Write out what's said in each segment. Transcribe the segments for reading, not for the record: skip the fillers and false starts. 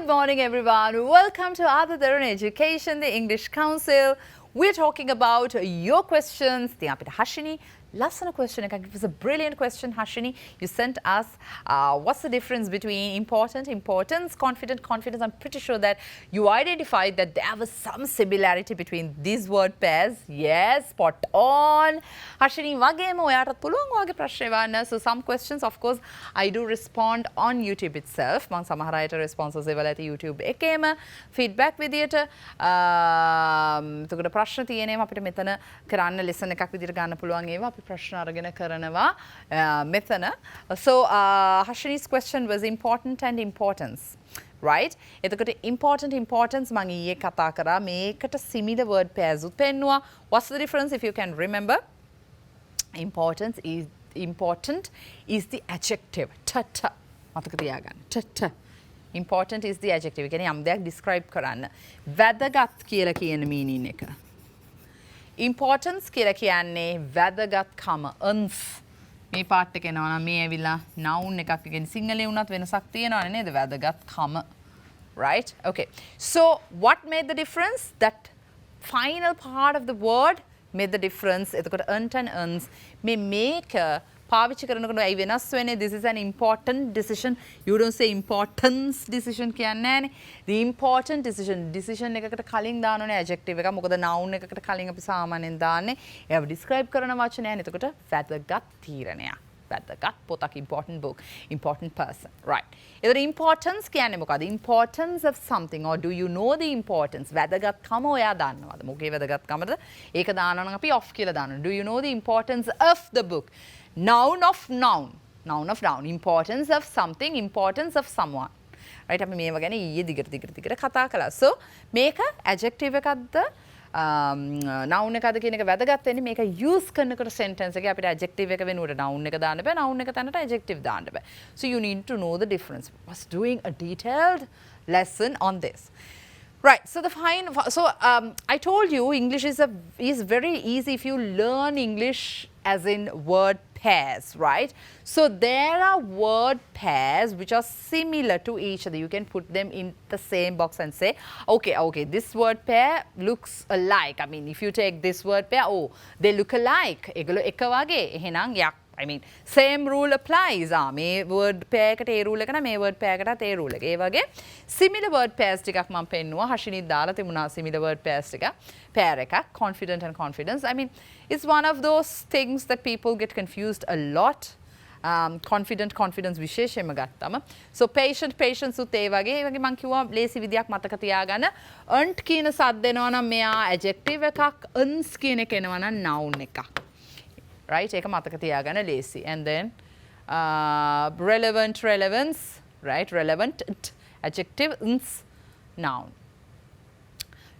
Good morning, everyone. Welcome to AdaDeranaEducation, the English Council. We're talking about your questions. Hashini, last question. It was a brilliant question, Hashini. You sent us what's the difference between important, importance, confident, confidence. I'm pretty sure that you identified that there was some similarity between these word pairs. Yes, spot on. Hashini, so some questions, of course, I do respond on YouTube itself. Man samahara ayata responses evala ඇති YouTube එකේම feedback විදියට එතකොට ප්‍රශ්න තියෙනවා අපිට මෙතන කරන්න lesson එකක් විදියට ගන්න පුළුවන් ඒවා අපි ප්‍රශ්න අරගෙන කරනවා මෙතන. So Hashini's question was important and importance. Right? එතකොට important importance මම ඊයේ කතා කරා මේකට similar word pairs උත් පෙන්නුවා. What's the difference if you can remember? Important is the adjective. Ta-ta. මතක තියාගන්න. Ta-ta. Important is the adjective. කියන්නේ යම් දෙයක් describe කරන්න. වැදගත් කියලා කියන meaning එක. Importance කියලා කියන්නේ වැදගත්කම. Uns. මේ part එක එනවා නම් මේ ඇවිල්ලා noun එකක් කියන්නේ සිංහලේ වුණත් වෙනසක් තියෙනවනේ නේද? වැදගත්කම. Right? Okay. So what made the difference? That final part of the word made the difference. එතකොට unt and uns මේ මේක පාවිච්චි කරනකොට ඇයි වෙනස් වෙන්නේ? This is an important decision. You don't say importance decision කියන්නේ නැහනේ. The important decision එකකට කලින් දානෝනේ adjective එක. මොකද noun එකකට කලින් අපි සාමාන්‍යයෙන් දාන්නේ. ඒව describe කරන වචනයනේ. එතකොට වැදගත් තීරණයක්. වැදගත් පොතක් important book, important person. Right. එතකොට importance කියන්නේ මොකද? Importance of something or do you know the importance? වැදගත්කම ඔයා දන්නවද? මොකේ වැදගත්කමද? ඒක දානවා නම් අපි off කියලා දානවා. Do you know the importance of the book? Noun of noun. Noun of noun. Importance of something, importance of someone. Right? අපි මේව ගැන ඊයේ දිගට කතා කළා. So මේක adjective එකක්ද noun එකක්ද කියන එක වැදගත් වෙන්නේ මේක use කරනකොට sentence එකේ අපිට adjective එක වෙනුවට noun එක දාන්න බෑ. noun එක තැනට adjective දාන්න බෑ. So you need to know the difference. I was doing a detailed lesson on this. Right, so I told you English is very easy if you learn English as in word pairs, right? So there are word pairs which are similar to each other. You can put them in the same box and say, okay, this word pair looks alike. I mean, if you take this word pair, oh, they look alike. ඒගොල්ලෝ එක වගේ. එහෙනම් යක්. I mean, same rule applies. මේ word pair එකට ඒ rule එක නම් මේ word pair එකටත් ඒ rule එක. ඒ වගේ similar word pairs ටිකක් මම පෙන්නුවා. හෂිනි දාලා තිබුණා similar word pairs ටික. Pair එකක් confident and confidence. I mean, it's one of those things that people get confused a lot. Confidence විශේෂයෙන්ම ගත්තම. So patience උත් ඒ වගේ මම කිව්වා ලේසි විදියක් මතක තියාගන්න. unt කියන සද්ද එනවා නම් මෙයා adjective එකක්, uns කියන එක එනවා නම් noun එකක්. Right? ඒක මතක තියාගන්න ලේසි. And then relevance, right? Relevant adjective, uns, noun.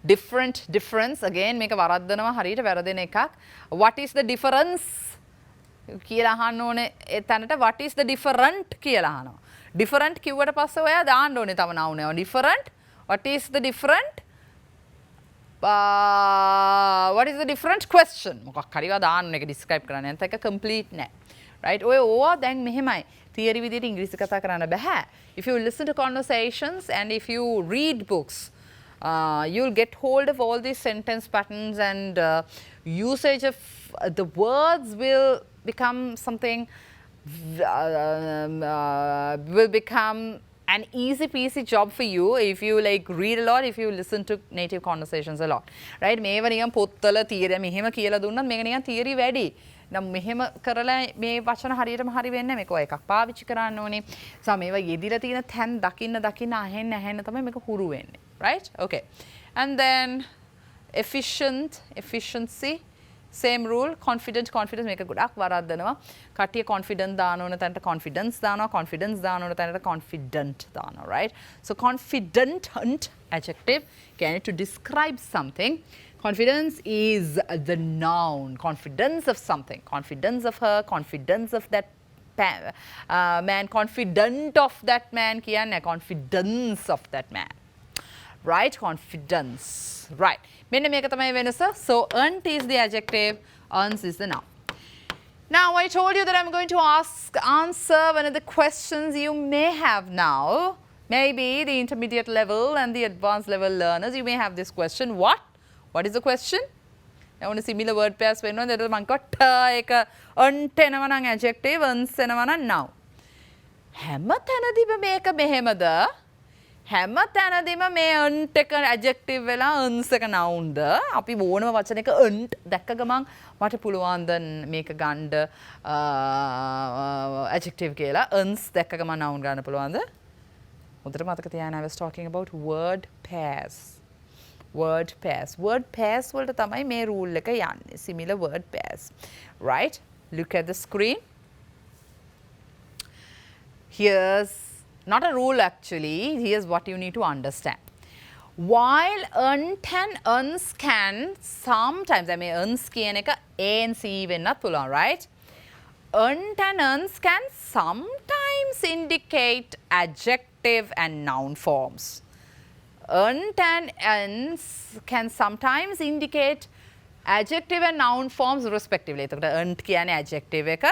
Difference again මේක වරද්දනවා හරියට වැරදෙන එකක්. What is the difference? කියලා අහන්න ඕනේ එතනට what is the different කියලා අහනවා. Different කිව්වට පස්සේ ඔයා දාන්න ඕනේ තව noun එක. Different. What is the different? What is the different question? මොකක් හරි ඒවා දාන්න එක describe කරන්න. නැත්නම් ඒක complete නෑ. Right? ඔය ඕවා දැන් මෙහෙමයි. theory විදිහට ඉංග්‍රීසි කතා කරන්න බෑ. If you listen to conversations and if you read books, you'll get hold of all these sentence patterns and usage of the words will become something will become an easy peasy job for you if you like read a lot, if you listen to native conversations a lot. Right? මේව නිකන් පොත්වල theory මෙහෙම කියලා දුන්නත් මේක නිකන් theory වැඩි. නම් මෙහෙම කරලා මේ වචන හරියටම හරි වෙන්නේ මේක ඔය එකක් පාවිච්චි කරන්න ඕනේ. සම මේවා යෙදිලා තියෙන තැන් දකින්න අහෙන්න තමයි මේක හුරු වෙන්නේ. Right? Okay. And then efficiency, same rule. Confidence මේක ගොඩක් වරද්දනවා. කට්ටිය confident දාන ඕන තැනට confidence දානවා, confidence දාන ඕන තැනට confident දානවා, right? So confident adjective කියන්නේ to describe something. Confidence is the noun. Confidence of something. Confidence of her, confidence of that man, confident of that man කියන්නේ confidence of that man. Right? Confidence. Right. මෙන්න මේක තමයි වෙනස. So unt is the adjective, uns is the noun. Now I told you that I'm going to answer one of the questions you may have now. Maybe the intermediate level and the advanced level learners, you may have this question. What? What is the question? I want a similar word pairs when there is one got a adjective and noun. හැම තැනදීම මේක මෙහෙමද හැම තැනදීම මේ අන්ට් එක adjective වෙලා අන්ස් එක නවුන්ද අපි ඕනම වචනයක අන්ට් දැක්ක ගමන් මට පුළුවන් ද මේක ගන්න ඇඩ්ජෙක්ටිව් කියලා අන්ස් දැක්ක ගමන් නවුන් ගන්න පුළුවන්ද හොඳට මතක තියාගන්න I was talking about word pairs word pairs වලට තමයි මේ රූල් එක යන්නේ similar word pairs right look at the screen. Here's not a rule actually, here's what you need to understand. While unt and uns can sometimes, I mean uns කියන එක A and C වෙන්නත් පුළුවන්, right? Unt and uns can sometimes indicate adjective and noun forms. Unt and uns can sometimes indicate adjective and noun forms respectively. එතකොට unt කියන්නේ adjective එක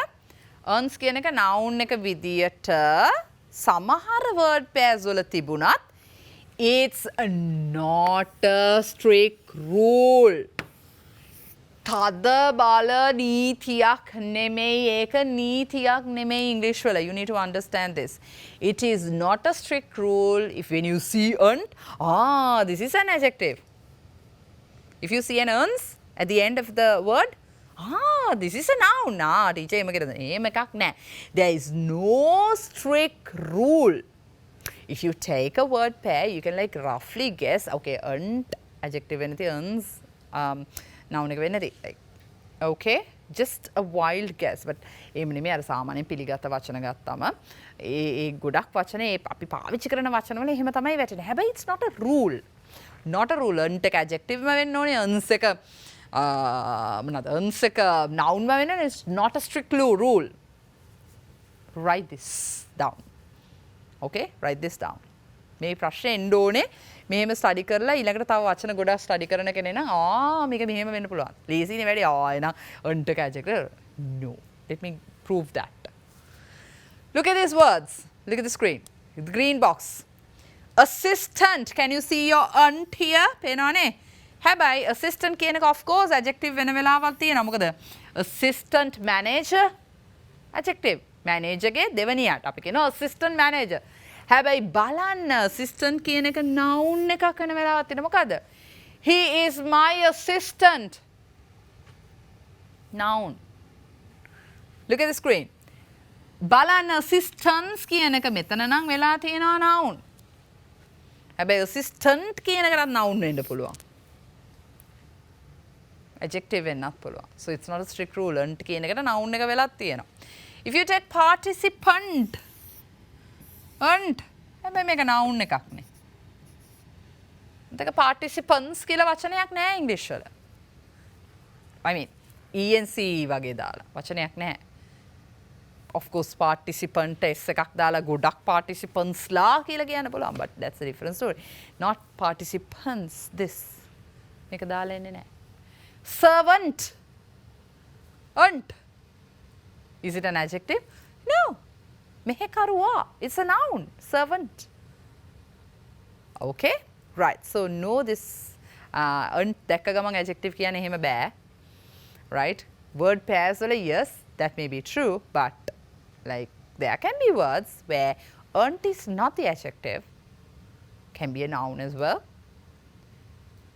uns කියන එක noun එක විදියට සමහර word pairs වල තිබුණත් it's not a strict rule. තද බල නීතියක් නෙමෙයි ඒක නීතියක් නෙමෙයි English වල. You need to understand this. It is not a strict rule if when you see unt, this is an adjective. If you see an uns at the end of the word, this is a noun. Teacher, there is no strict rule. If you take a word pair, you can like roughly guess, okay, unt, adjective, anything, uns, noun, like, okay, just a wild guess. But එමනේ අර සාමාන්‍යයෙන් පිළිගත් වචන ගත්තම ඒ ගොඩක් වචන ඒ අපි පාවිච්චි කරන වචන වල එහෙම තමයි වැටෙන්නේ. හැබැයි it's not a rule. Not a rule. unt එක adjective ම වෙන්න ඕනේ. uns එක uns එක noun ම වෙන්න ඕනේ. It's not a strict rule. Write this down. Okay? Write this down. මේ ප්‍රශ්නේ එන්න ඕනේ. මෙහෙම ස්ටඩි කරලා ඊළඟට තව වචන ගොඩක් ස්ටඩි කරන කෙනේ නම් මේක මෙහෙම වෙන්න පුළුවන්. ලේසිනේ වැඩි. එහෙනම් unt එක adjective. No. Let me prove that. Look at these words. Look at the screen. The green box. Assistant. Can you see your unt here? පේනවනේ? හැබැයි assistant කියන එක of course adjective වෙන වෙලාවක් තියෙනවා. මොකද assistant manager adjective. manager ගේ දෙවෙනියට අපි කියනවා assistant manager. හැබැයි බලන්න assistant කියන එක noun එකක් වෙන වෙලාවක් තියෙනවා. මොකද? He is my assistant. Noun. Look at the screen. බලන්න assistants කියන එක මෙතන නම් වෙලා තියෙනවා noun. හැබැයි assistant කියන එකටත් noun වෙන්න පුළුවන්. adjective වෙන්නත් පුළුවන්. So it's not a strict rule. unt කියන එකට noun එක වෙලක් තියෙනවා. If you take participant, unt, හැබැයි මේක noun එකක් නේ. එතක participants කියලා වචනයක් නැහැ English වල. I mean, ENC වගේ දාලා වචනයක් නැහැ. Of course participant s එකක් දාලා ගොඩක් participants ලා කියලා කියන්න පුළුවන්. But that's a different story. Not participants, this. මේක දාලා එන්නේ නැහැ. Servant. unt. Is it an adjective? No. Mehekaruwa. It's a noun. Servant. Okay? Right. So know this. unt දැක්ක ගමන් adjective කියන්නේ එහෙම බෑ. Right? Word pairs වල yes, that may be true, but like there can be words where unt is not the adjective. Can be a noun as well.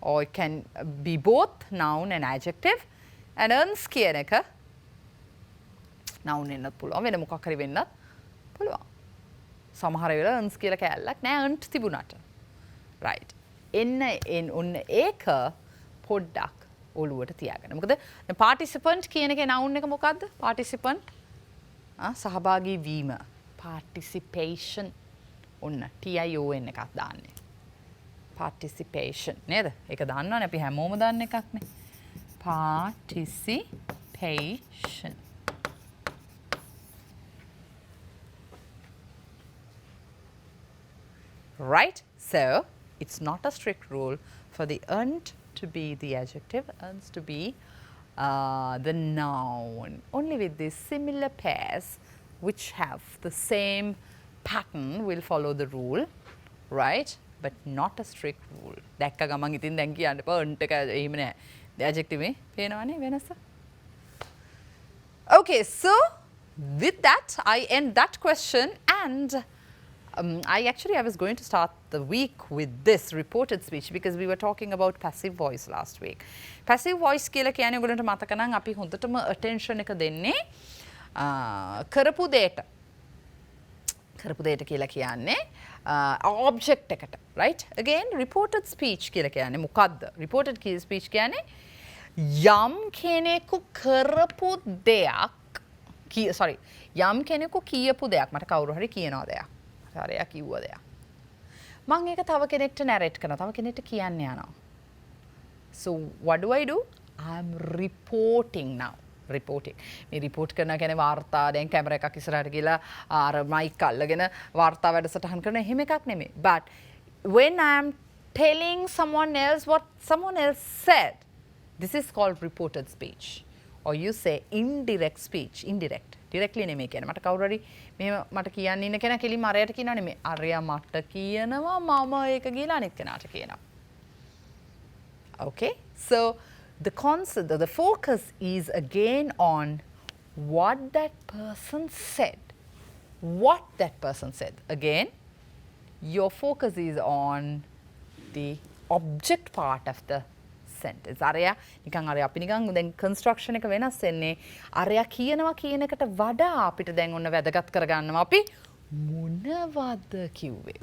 Or it can be both noun and adjective. And uns කියන එක noun වෙන්නත් පුළුවන්. වෙන මොකක් හරි වෙන්නත් පුළුවන්. සමහර වෙලාව uns කියලා කැලලක් නෑ unt තිබුණාට. Right. ඔන්න ඒක පොඩ්ඩක් ඔළුවට තියාගන්න. මොකද participant කියන එකේ noun එක මොකද්ද? participant සහභාගී වීම. participation. ඔන්න TION එකක් දාන්නේ. participation නේද? ඒක දන්නවනේ අපි හැමෝම දන්න එකක් නේ. participation. Right? So, it's not a strict rule for the unt to be the adjective, uns to be the noun. Only with these similar pairs which have the same pattern will follow the rule. right? But not a strict rule. දැක්ක ගමන් ඉතින් දැන් කියන්න එපා උන්ට එහෙම නෑ. The adjective මේ පේනවනේ වෙනස. Okay, so with that I end that question and I was going to start the week with this reported speech because we were talking about passive voice last week. Passive voice කියලා කියන්නේ ඔයගොල්ලන්ට මතක නම් අපි හොඳටම attention එක දෙන්නේ කරපු දෙයට කියලා කියන්නේ object එකට, right? Again, reported speech කියලා කියන්නේ මොකද්ද? Reported speech කියන්නේ යම් කෙනෙකු කරපු දෙයක් යම් කෙනෙකු කියපු දෙයක් මට කවුරු හරි කියනවා දෙයක්. හරියා කිව්ව දෙයක්. මම ඒක තව කෙනෙක්ට narrate කරනවා. තව කෙනෙක්ට කියන්න යනවා. So what do? I'm reporting now. Reporting. මේ report කරනවා කියන්නේ වාර්තා දැන් කැමරා එකක් ඉස්සරහට ගිහලා අර මයික් අල්ලගෙන වාර්තා වැඩසටහන් කරන එහෙම එකක් නෙමෙයි. But when I'm telling someone else what someone else said, this is called reported speech. Or you say indirect speech. Indirect. Directly නෙමෙයි කියන්නේ. මට කවුරු හරි මෙහෙම මට කියන්න ඉන්න කෙනා කෙලින්ම අරයට කියනවා නෙමෙයි. අරයා මට කියනවා මම ඒක ගිහලා අනිත් කෙනාට කියනවා. Okay? So the concept, the focus is again on what that person said. What that person said. Again, your focus is on the object part of the sentence. අරයා නිකන් අරයා අපි නිකන් දැන් construction එක වෙනස් වෙන්නේ අරයා කියනවා කියන එකට වඩා අපිට දැන් ඔන්න වැදගත් කරගන්නවා අපි මොනවද කිව්වේ.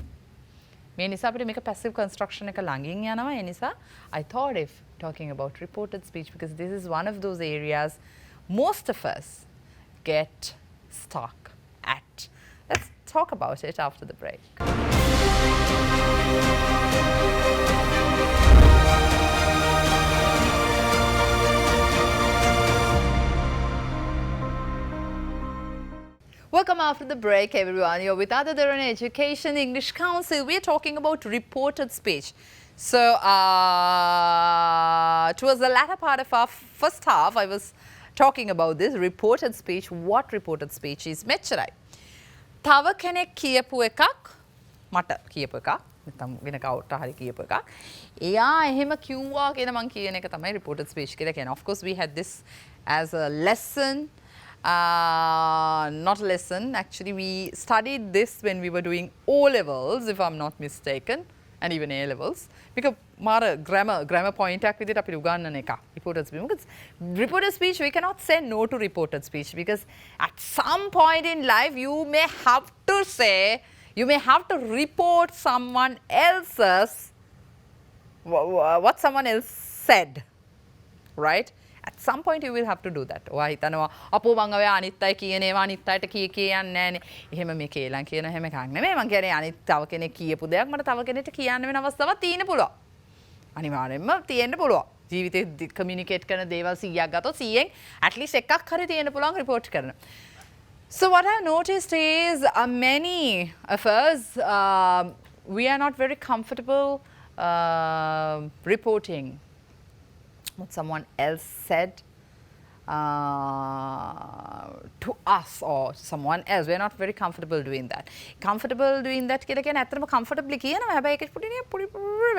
මේ නිසා අපිට මේක passive construction එක ළඟින් යනවා. ඒ නිසා I thought if talking about reported speech because this is one of those areas most of us get stuck at. Let's talk about it after the break. Welcome after the break, everyone. You're with AdaDeranaEducation English Council. We're talking about reported speech. So, towards the latter part of our first half, I was talking about this reported speech. What reported speech is? මෙච්චරයි. තව කෙනෙක් කියපු එකක් මට කියපු එකක් නැත්නම් වෙන කවුරුට හරි කියපු එකක්. එයා එහෙම කිව්වා කියන මං කියන එක තමයි reported speech කියලා කියන්නේ. Of course, we had this as a lesson. Not a lesson. Actually, we studied this when we were doing O-levels, if I'm not mistaken, and even A-levels. Because mara grammar point එකක් විදිහට අපි උගන්වන එක reported speech. Because reported speech, we cannot say no to reported speech because at some point in life, you may have to report someone else's what someone else said, right? At some point you will have to do that. ඔයා හිතනවා අපෝ මං ඔය අනිත් අය කියන ඒවා අනිත් අයට කියන්නේ නැහනේ. එහෙම මේ කේලම් කියන හැම එකක් නෙමෙයි. මං කියන්නේ අනිත් තව කෙනෙක් කියපු දෙයක් මට තව කෙනෙක්ට කියන්න වෙන අවස්ථාවක් තියෙන්න පුළුවන්. අනිවාර්යෙන්ම තියෙන්න පුළුවන්. ජීවිතේ කමියුනිකේට් කරන දේවල් 100ක් ගත්තොත් 100න් at least එකක් හරි තියෙන්න පුළුවන් report කරන. So what I've noticed is many of us we are not very comfortable reporting what someone else said to us or someone else. We're not very comfortable doing that. Comfortable doing that කියලා කියන්නේ ඇත්තටම comfortably කියනවා. හැබැයි ඒකේ පොඩි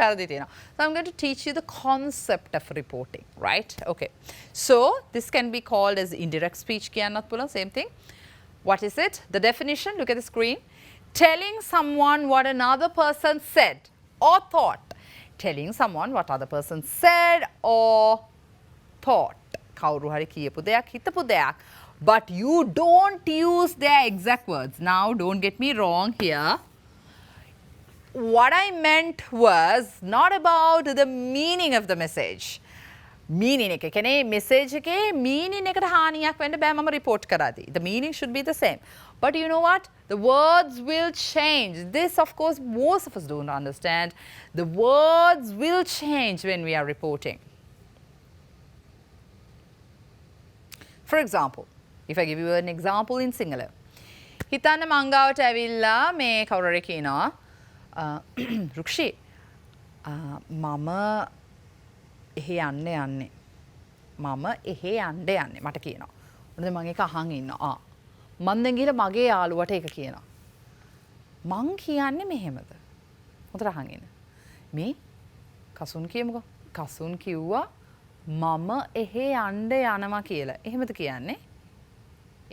වැරදි තියෙනවා. So I'm going to teach you the concept of reporting, right? Okay. So this can be called as indirect speech කියන්නත් පුළුවන්. Same thing. What is it? The definition, look at the screen. Telling someone what another person said or thought. Telling someone what other person said or thought. කවුරු හරි කියපු දෙයක් හිතපු දෙයක්. But you don't use their exact words. Now don't get me wrong here. What I meant was not about the meaning of the message. Meaning එක කියන්නේ message එකේ meaning එකට හානියක් වෙන්න බෑ මම report කරාදී. The meaning should be the same. But you know what? The words will change. This, of course, most of us don't understand. The words will change when we are reporting. For example, if I give you an example in singular. හිතන්න මංගාවට ඇවිල්ලා මේ කවුරු හරි කියනවා රුක්ෂි මම එහෙ යන්නේ මම එහෙ යන්නේ මට කියනවා. මොකද මම ඒක අහන් ඉන්නවා. මම දැන් ගිහලා මගේ යාළුවට ඒක කියනවා. මං කියන්නේ මෙහෙමද? හොඳට අහන් ඉන්න. මේ කසුන් කියමුකෝ. කසුන් කිව්වා මම එහෙ යන්න යනවා කියලා. එහෙමද කියන්නේ?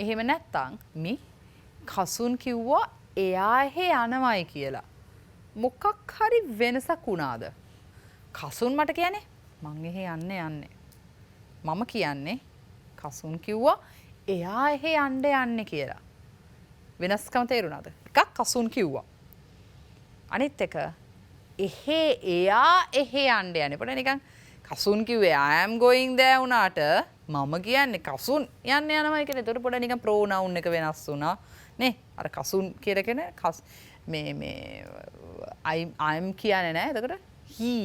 එහෙම නැත්තම් මේ කසුන් කිව්වා එයා එහෙ යනවයි කියලා. මොකක් හරි වෙනසක් වුණාද? කසුන් මට කියන්නේ මං එහෙ යන්නේ. මම කියන්නේ කසුන් කිව්වා එයා එහෙ යන්නේ කියලා. වෙනස්කම තේරුණාද? එකක් කසුන් කිව්වා. අනිත් එක එයා එහෙ යන්නේ. පොඩ නිකන් කසුන් කිව්වේ I am going there වුණාට මම කියන්නේ කසුන් යනවා කියලා. ඒතකොට පොඩ නිකන් pronoun එක වෙනස් වුණා. නේ? අර කසුන් කියලා කියන මේ I'm කියන්නේ නෑ. එතකොට he.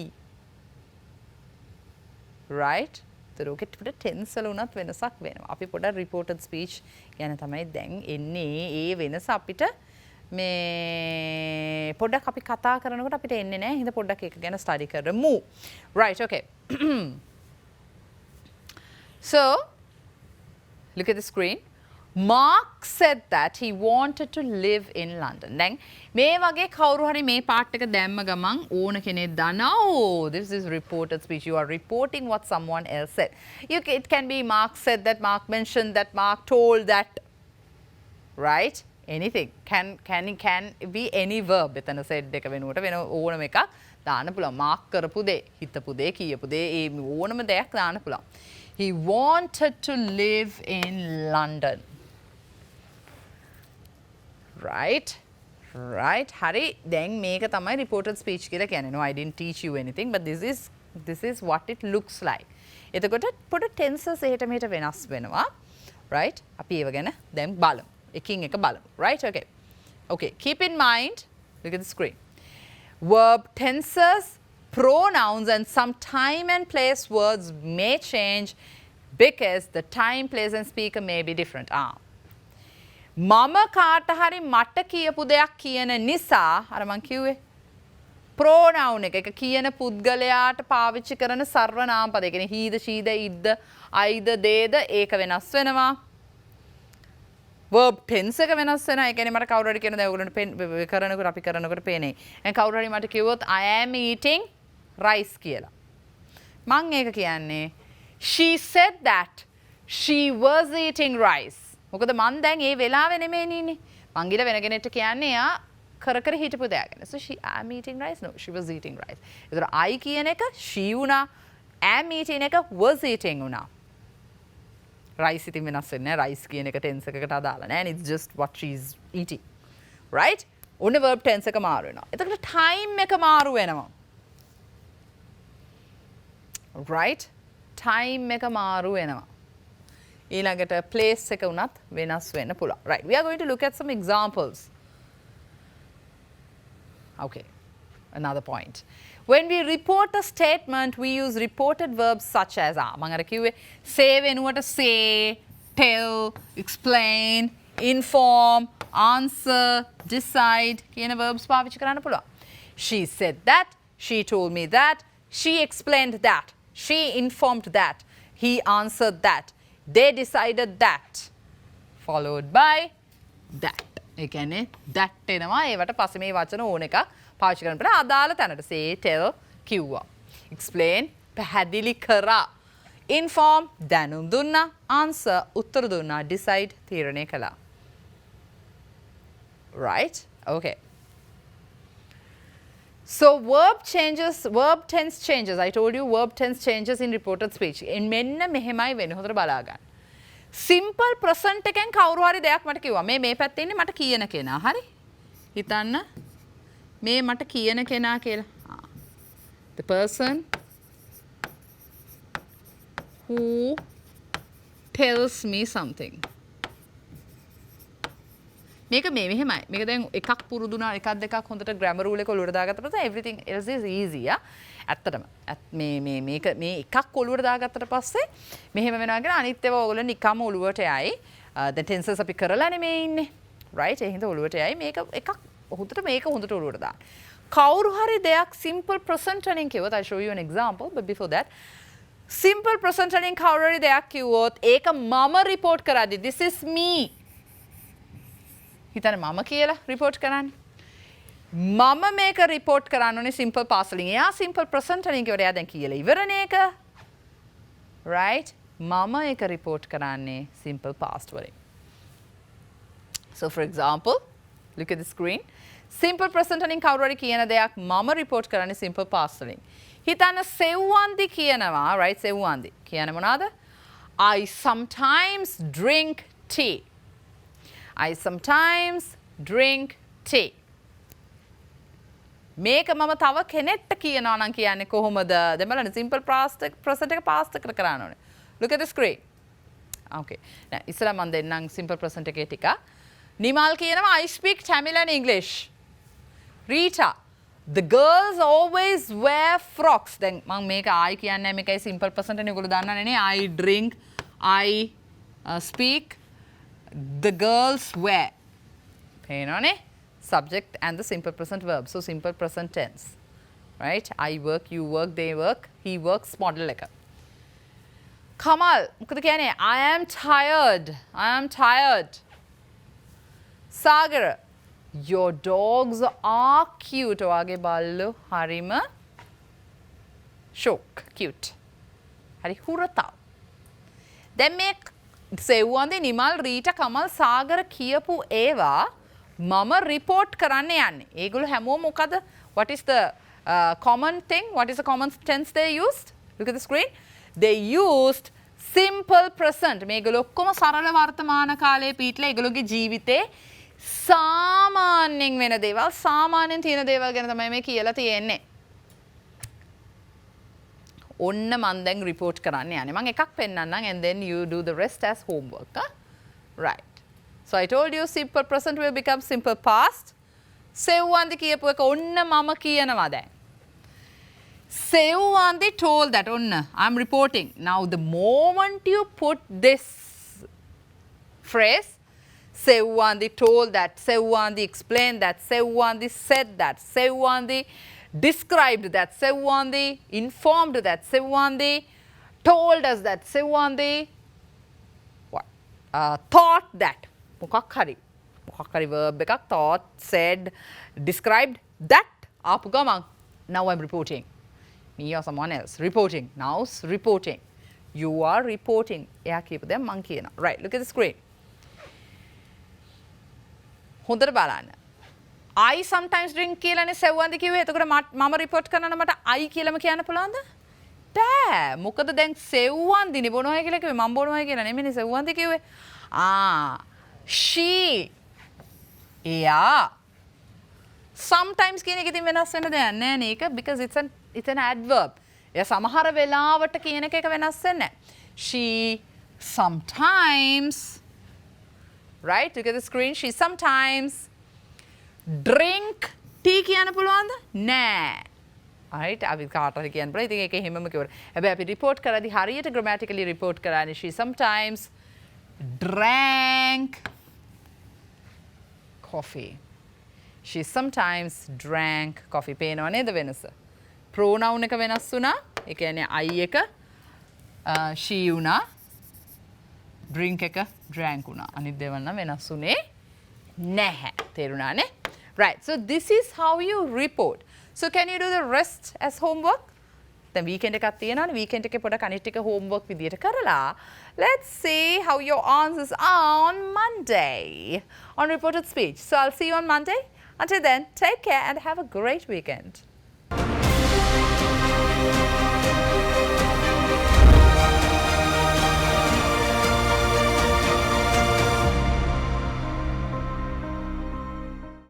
right? ඒතකොට පොඩ tense වල උනත් වෙනසක් වෙනවා. අපි පොඩ reported speech ගැන තමයි දැන් එන්නේ. ඒ වෙනස අපිට මේ පොඩ්ඩක් අපි කතා කරනකොට අපිට එන්නේ නැහැ. හින්දා පොඩ්ඩක් ඒක ගැන study කරමු. right, okay. So, look at the screen. Mark said that he wanted to live in London. දැන් මේ වගේ කවුරු හරි මේ part එක දැම්ම ගමන් ඕන කෙනෙක් දන්නා oh this is reported speech. You are reporting what someone else said. It can be Mark said that, Mark mentioned that, Mark told that. Right? Anything. Can be any verb. එතන said එක වෙනුවට වෙන ඕනම එකක් දාන්න පුළුවන්. Mark කරපු දේ, හිතපු දේ, කියපු දේ ඒ ඕනම දෙයක් දාන්න පුළුවන්. He wanted to live in London. Right? Hari, දැන් මේක තමයි reported speech කියලා කියන්නේ. No, I didn't teach you anything, but this is what it looks like. එතකොට පොඩ tenses එහෙට මෙහෙට වෙනස් වෙනවා. Right? අපි ඒව ගැන දැන් බලමු. එකින් එක බලමු. Right? Okay. Okay, keep in mind, look at the screen. Verb tenses, pronouns and some time and place words may change because the time, place and speaker may be different. මම කාට හරි මට කියපු දෙයක් කියන නිසා අර මං කිව්වේ pronoun එක කියන පුද්ගලයාට පාවිච්චි කරන සර්වනාම පද. ඒ කියන්නේ he the, she the, it the, I the, they the ඒක වෙනස් වෙනවා. verb tense එක වෙනස් වෙනවා. ඒ කියන්නේ මට කවුරු හරි කියන දේ ඔයගොල්ලන්ට කරනකොට අපි කරනකොට පේන්නේ. දැන් කවුරු හරි මට කිව්වොත් I am eating rice කියලා. මං ඒක කියන්නේ she said that she was eating rice. මොකද මං දැන් ඒ වෙලාවෙ නෙමෙයි ඉන්නේ. මං ගිහලා වෙන කෙනෙක්ට කියන්නේ යා කර හිටපු දෙයක් ගැන. So she am eating rice. No, she was eating rice. ඒතර I කියන එක she වුණා. am eating එක was eating වුණා. rice ඉතින් වෙනස් වෙන්නේ නැහැ. rice කියන එක tense එකකට අදාළ නැහැ. And it's just what she's eating. right? ඔන්න verb tense එක මාරු වෙනවා. එතකොට time එක මාරු වෙනවා. right? time එක මාරු වෙනවා. ඊළඟට place එක උනත් වෙනස් වෙන්න පුළුවන්. Right. We are going to look at some examples. Okay. Another point. When we report a statement, we use reported verbs such as මම අර කිව්වේ say වෙනුවට say, tell, explain, inform, answer, decide කියන verbs පාවිච්චි කරන්න පුළුවන්. She said that, she told me that, she explained that, she informed that, he answered that. They decided that, followed by that. ඒ කියන්නේ that එනවා. ඒවට පස්සේ මේ වචන ඕන එකක් පාවිච්චි කරන්න බෑ. අදාළ තැනට say, tell කිව්වා. explain පැහැදිලි කරා. inform දැනුම් දුන්නා. answer උත්තර දුන්නා. decide තීරණය කළා. right? Okay. So verb tense changes. I told you verb tense changes in reported speech. මෙන්න මෙහෙමයි වෙන්නේ. හොඳට බලා ගන්න. Simple present එකෙන් කවුරු හරි දෙයක් මට කිව්වා. මේ පැත්තේ ඉන්නේ මට කියන කෙනා. හරි? හිතන්න. මේ මට කියන කෙනා කියලා. The person who tells me something. මේක මෙහෙමයි. මේක දැන් එකක් පුරුදුනා එකක් දෙකක් හොඳට grammar rule එක ඔලුවට දාගත්ත පස්සේ everything else is easy. ඇත්තටම මේක මේ එකක් ඔලුවට දාගත්තට පස්සේ මෙහෙම වෙනවා කියලා අනිත් ඒවා ඔයගොල්ලෝ නිකම්ම ඔලුවට යයි. the tenses අපි කරලා නෙමෙයි ඉන්නේ. right? ඒ හින්දා ඔලුවට යයි. මේක එකක් හොඳට ඔලුවට දාන්න. කවුරු හරි දෙයක් simple present වලින් කිව්වොත් I show you an example, but before that simple present වලින් කවුරු හරි දෙයක් කිව්වොත් ඒක මම report කරද්දි this is me. හිතන්න මම කියලා report කරන්නේ. මම මේක රිපෝට් කරන්න ඕනේ simple past වලින්. එයා simple present වලින් කියවල එයා දැන් කියලා ඉවරනේ ඒක. Right? මම ඒක රිපෝට් කරන්නේ simple past වලින්. So for example, look at the screen. Simple present වලින් කවුරු හරි කියන දෙයක් මම රිපෝට් කරන්නේ simple past වලින්. හිතන්න සෙව්වන්දි කියනවා, right? සෙව්වන්දි. කියන්නේ මොනවාද? I sometimes drink tea. I sometimes drink tea. මේක මම තව කෙනෙක්ට කියනවා නම් කියන්නේ කොහොමද? දැන් බලන්න simple past present එක past එකට කරන්න ඕනේ. Look at the screen. Okay. දැන් ඉස්සලා මම දෙන්නම් simple present එකේ ටික. නිමල් කියනවා I speak Tamil and English. Rita, the girls always wear frocks. දැන් මම මේක I කියන්නේ මේකයි simple present නේ ඔයගොල්ලෝ දන්නවනේ නේ. I drink, I speak, the girls wear. පේනවනේ? Subject and the simple present verb. So simple present tense. Right? I work, you work, they work, he works model එක. Kamal, මොකද කියන්නේ? I am tired. I am tired. Sagar, your dogs are cute. ඔයාගේ බල්ලෝ හරිම shock, cute. හරි හුරතල්. දැන් මේ සෙව්වන්දේ නිමල් රීටා කමල් සාගර කියපු ඒවා මම report කරන්න යන්නේ. ඒගොල්ලෝ හැමෝම මොකද? What is the common thing? What is the common tense they used? Look at the screen. They used simple present. මේගොල්ලෝ ඔක්කොම සරල වර්තමාන කාලයේ පිටලා ඒගොල්ලෝගේ ජීවිතේ සාමාන්‍යයෙන් වෙන දේවල් සාමාන්‍යයෙන් තියෙන දේවල් ගැන තමයි මේ කියලා තියෙන්නේ. ඔන්න මම දැන් report කරන්න යන්නේ. මම එකක් පෙන්නන්නම් and then you do the rest as homework. Huh? Right. So I told you simple present will become simple past. සෙව්වන්දි කියපු එක ඔන්න මම කියනවා දැන්. සෙව්වන්දි told that ඔන්න I'm reporting. Now the moment you put this phrase, Sewandi told that, Sewandi explained that, Sewandi said that, Sewandi described that, Sewandi informed that, Sewandi told us that, Sewandi what? Thought that. මොකක් හරි verb එකක් thought, said, described that ආපු ගමන් now I'm reporting. Me or someone else reporting. Now reporting. You are reporting. එයා කියපු දේ මං කියනවා. Right, look at the screen. හොඳට බලන්න. I sometimes drink කියලානේ සෙව්වන්දි කිව්වේ. එතකොට මම report කරනවා මට I කියලාම කියන්න පුළුවන්ද? බෑ. මොකද දැන් සෙව්වන්දිනේ බොනවා කියලා කිව්වේ. මම බොනවා කියලා නෙමෙයි සෙව්වන්දි කිව්වේ. She එයා sometimes කියන එක ඉතින් වෙනස් වෙන දෙයක් නෑ නේක because it's an adverb. එයා සමහර වෙලාවට කියන එක වෙනස් වෙන්නේ නැහැ. She sometimes, right? Look at the screen. She sometimes drink tea කියන්න පුළුවන්ද? නෑ. Right? අපි කාට හරි කියන්න පුළුවන්. ඉතින් ඒක හැමම කිව්වොත්. හැබැයි අපි report කරද්දී හරියට grammatically report කරන්නේ she sometimes drank coffee. She sometimes drank coffee. පේනව නේද වෙනස? pronoun එක වෙනස් වුණා. ඒ කියන්නේ I එක she වුණා. drink එක drank වුණා. අනිත් දේවල් නම් වෙනස් වුණේ නැහැ. තේරුණානේ? Right. So this is how you report. So can you do the rest as homework? දැන් weekend එකක් තියෙනවානේ. weekend එකේ පොඩක් අනිත් ටික homework විදියට කරලා let's see how your answers are on Monday on reported speech. So I'll see you on Monday. Until then, take care and have a great weekend.